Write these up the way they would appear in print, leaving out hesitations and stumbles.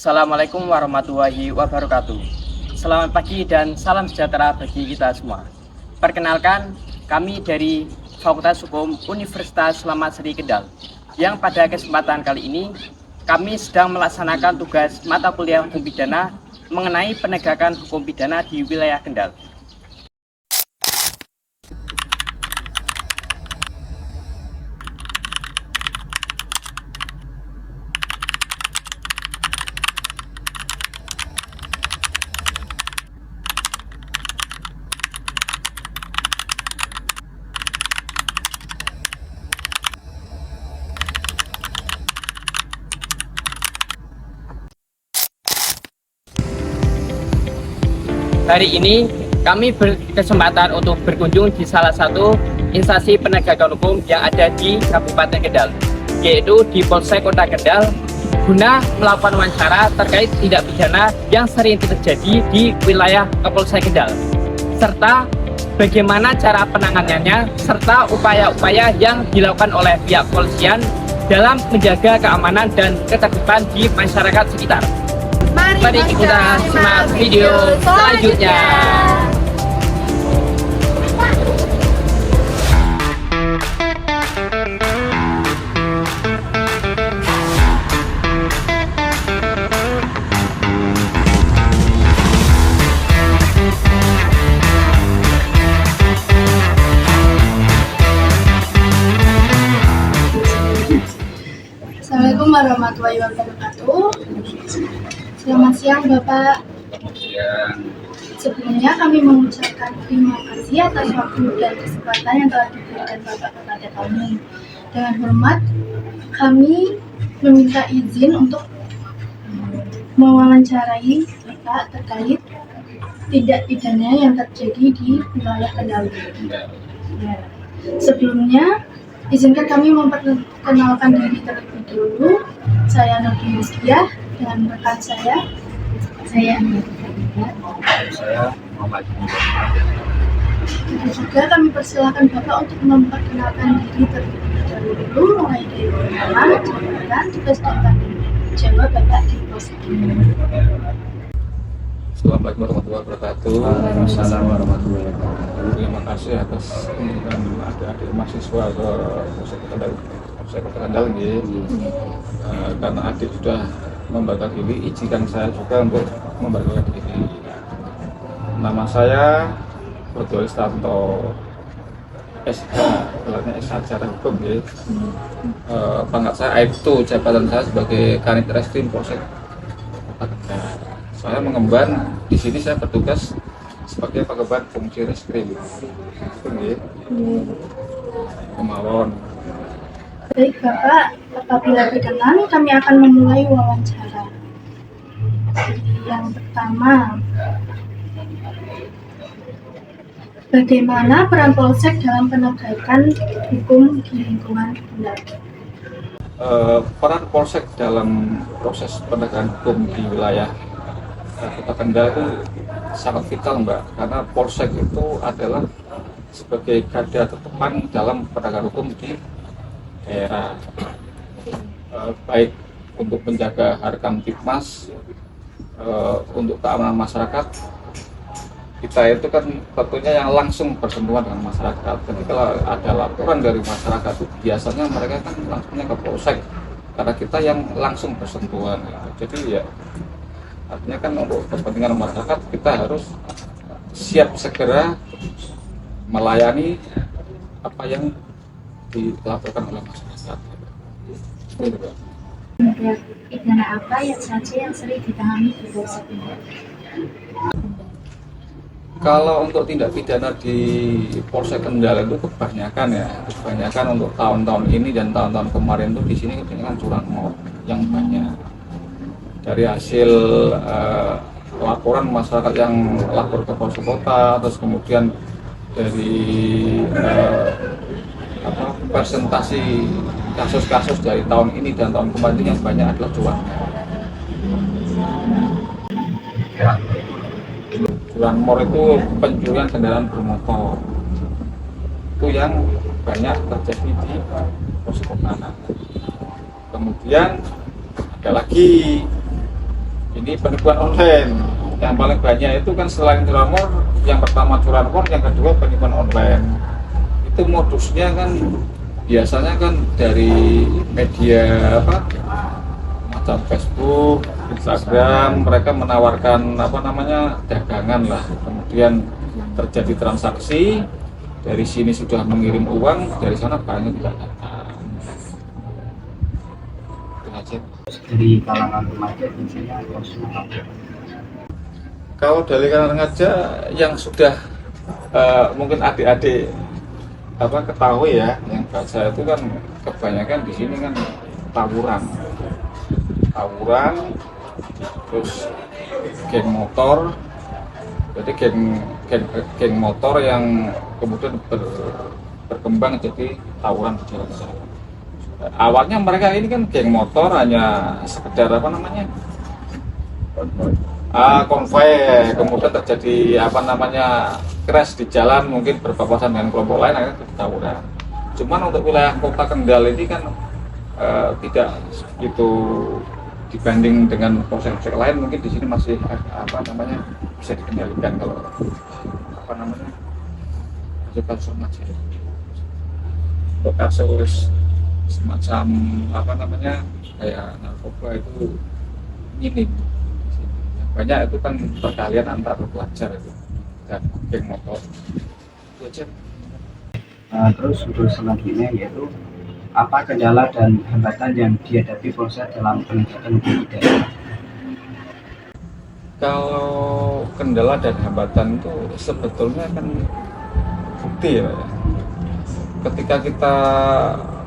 Assalamualaikum warahmatullahi wabarakatuh. Selamat pagi dan salam sejahtera bagi kita semua. Perkenalkan, kami dari Fakultas Hukum Universitas Selamat Seri Kendal, yang pada kesempatan kali ini kami sedang melaksanakan tugas mata kuliah hukum pidana mengenai penegakan hukum pidana di wilayah Kendal. Hari ini kami berkesempatan untuk berkunjung di salah satu instansi penegakan hukum yang ada di Kabupaten Kendal, yaitu di Polsek Kota Kendal, guna melakukan wawancara terkait tindak pidana yang sering terjadi di wilayah Polsek Kendal, serta bagaimana cara penanganannya, serta upaya-upaya yang dilakukan oleh pihak kepolisian dalam menjaga keamanan dan ketertiban di masyarakat sekitar. Mari kita simak video selanjutnya. Assalamualaikum warahmatullahi wabarakatuh. Selamat siang Bapak. Sebelumnya kami mengucapkan terima kasih atas waktu dan kesempatan yang telah diberikan Bapak kepada kami. Dengan hormat, kami meminta izin untuk mewawancarai Bapak terkait tindak pidana yang terjadi di wilayah Kendal. Sebelumnya, izinkan kami memperkenalkan diri terlebih dahulu. Saya Novi Yuskia dengan rekan saya Muhammad. juga kami persilakan Bapak untuk memperkenalkan diri terlebih dahulu, mulai dari nama, jabatan, tugas dan tanggung jawab Bapak di Polsek. Assalamualaikum warahmatullahi wabarakatuh. Waalaikumsalam warahmatullahi wabarakatuh. Terima kasih atas kunjungan adik-adik mahasiswa ke Polsek Kota Kendal ini. Karena adik sudah membakar diri, izinkan saya juga untuk membakar diri. Nama saya Brodol Stanto, SH, gelarnya SH Secara Hukum ya. Pangkat saya Aibtu, jabatan saya sebagai Kanit Reskrim Polsek Kota Kendal. Saya mengemban, di sini saya bertugas sebagai pengemban fungsi reskrim. Kemawon. Baik Bapak, apabila berkenan kami akan memulai wawancara. Yang pertama, bagaimana peran Polsek dalam penegakan hukum di lingkungan Kendal? Peran Polsek dalam proses penegakan hukum di wilayah Kota Kendal itu sangat vital Mbak, karena Polsek itu adalah sebagai garda terdepan dalam penegakan hukum di daerah, baik untuk menjaga harkam tipmas, untuk keamanan masyarakat. Kita itu kan tentunya yang langsung bersentuhan dengan masyarakat. Jadi kalau ada laporan dari masyarakat itu biasanya mereka kan langsungnya ke Polsek, karena kita yang langsung bersentuhan. Jadi ya artinya kan untuk kepentingan masyarakat kita harus siap segera melayani apa yang dilaporkan oleh masyarakat. Tindak pidana apa yang saja yang sering ditangani di Polsek Kendal? Kalau untuk tindak pidana di Polsek Kendal itu kebanyakan untuk tahun-tahun ini dan tahun-tahun kemarin itu di sini kebanyakan curanmor yang banyak. Dari hasil laporan masyarakat yang lapor ke Polsek Kota, terus kemudian dari presentasi kasus-kasus dari tahun ini dan tahun kemarin yang banyak adalah curanmor itu pencurian kendaraan bermotor, itu yang banyak terjadi di Polsek Kota. Kemudian ada lagi Ini penipuan online. Yang paling banyak itu kan selain curanmor, yang pertama curanmor, yang kedua penipuan online. Itu modusnya kan biasanya kan dari media macam Facebook, Instagram, mereka menawarkan dagangan lah, kemudian terjadi transaksi, dari sini sudah mengirim uang, dari sana banyak tidak datang. Itu aja. Dari kalangan remaja biasanya kosnya apa? Kalau dari kalangan remaja yang sudah mungkin adik-adik ketahui ya, yang baca itu kan kebanyakan di sini kan tawuran, terus geng motor. Jadi geng motor yang kemudian berkembang jadi tawuran di jalan. Awalnya mereka ini kan geng motor hanya sekedar konvoy, kemudian terjadi crash di jalan, mungkin berpapasan dengan kelompok lain, akhirnya terjadi tawuran. Cuman untuk wilayah kota Kendal ini kan tidak begitu dibanding dengan polsek-polsek lain, mungkin di sini masih bisa dikendalikan kalau kasus remaja. Untuk kasus semacam kayak narkoba itu minim. Banyak itu kan perkalian antar pelajar itu dan geng motor. Itu aja. Terus untuk selanjutnya yaitu apa kendala dan hambatan yang dihadapi Polsek dalam penegakan hukum di daerah? Kalau kendala dan hambatan itu sebetulnya kan bukti ya. Ketika kita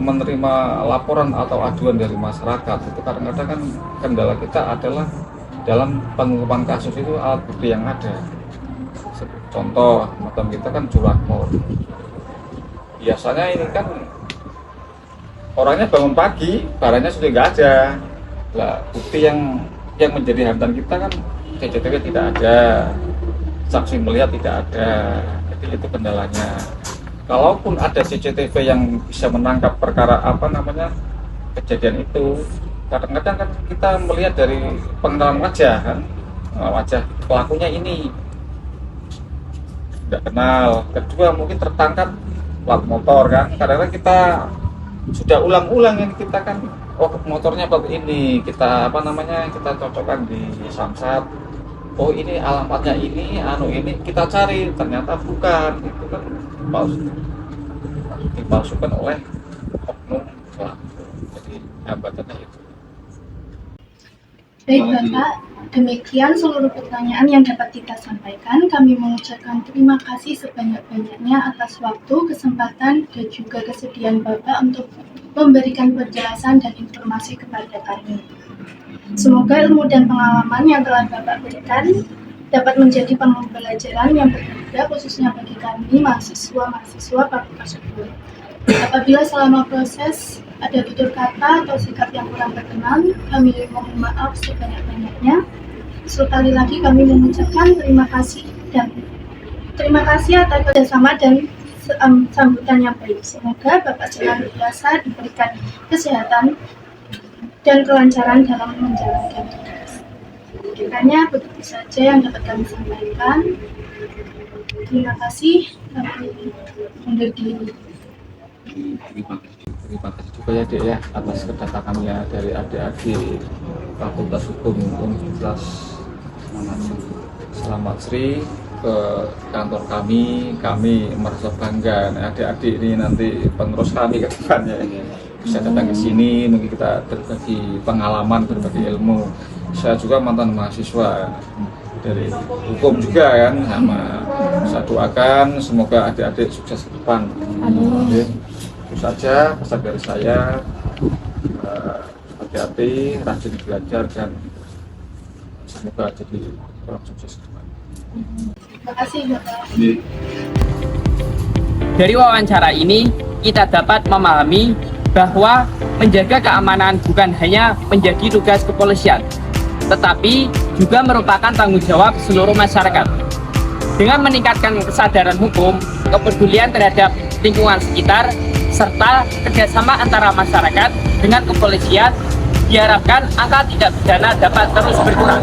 menerima laporan atau aduan dari masyarakat, itu kadang-kadang kan kendala kita adalah dalam pengungkapan kasus itu alat bukti yang ada. Contoh, macam kita kan curanmor. Biasanya ini kan orangnya bangun pagi, barangnya sudah nggak ada. Lah, bukti yang menjadi hambatan kita kan CCTV tidak ada, saksi melihat tidak ada. Jadi itu kendalanya. Kalaupun ada CCTV yang bisa menangkap perkara kejadian itu, kadang-kadang kan kita melihat dari pengenalan wajah kan, wajah pelakunya ini tidak kenal. Kedua mungkin tertangkap plat motor kan, kadang-kadang kita sudah ulang-ulang ini kita kan, motornya plat ini, kita kita cocokkan di Samsat, oh ini alamatnya ini, ini kita cari, ternyata bukan, itu kan dipalsukan oleh oknum pelaku. Jadi hambatannya itu. Baik Bapak, demikian seluruh pertanyaan yang dapat kita sampaikan. Kami mengucapkan terima kasih sebanyak-banyaknya atas waktu, kesempatan, dan juga kesediaan Bapak untuk memberikan penjelasan dan informasi kepada kami. Semoga ilmu dan pengalaman yang telah Bapak berikan dapat menjadi pembelajaran yang berharga khususnya bagi kami mahasiswa fakultas hukum. Apabila selama proses ada tutur kata atau sikap yang kurang berkenan, kami mohon maaf sebanyak-banyaknya. Sekali lagi kami mengucapkan terima kasih atas kerjasama dan sambutan yang baik. Semoga Bapak senantiasa diberikan kesehatan dan kelancaran dalam menjalankan tugas. Kiranya begitu saja yang dapat kami sampaikan. Terima kasih. Kami undur diri. Terima kasih juga ya Dek ya atas kedatangannya dari adik-adik Fakultas Hukum Universitas Selamat Sri ke kantor kami merasa bangga. Adik-adik ini nanti penerus kami ke depannya bisa datang ke sini, mungkin kita berbagi pengalaman, berbagi ilmu. Saya juga mantan mahasiswa dari hukum juga kan, saya doakan semoga adik-adik sukses ke depan. Itu saja pesan dari saya, hati-hati, rajin belajar dan semoga jadi orang sukses ke depan. Terima kasih Bapak. Dari wawancara ini, kita dapat memahami bahwa menjaga keamanan bukan hanya menjadi tugas kepolisian, tetapi juga merupakan tanggung jawab seluruh masyarakat. Dengan meningkatkan kesadaran hukum, kepedulian terhadap lingkungan sekitar, serta kerjasama antara masyarakat dengan kepolisian, Diharapkan angka tindak pidana dapat terus berkurang.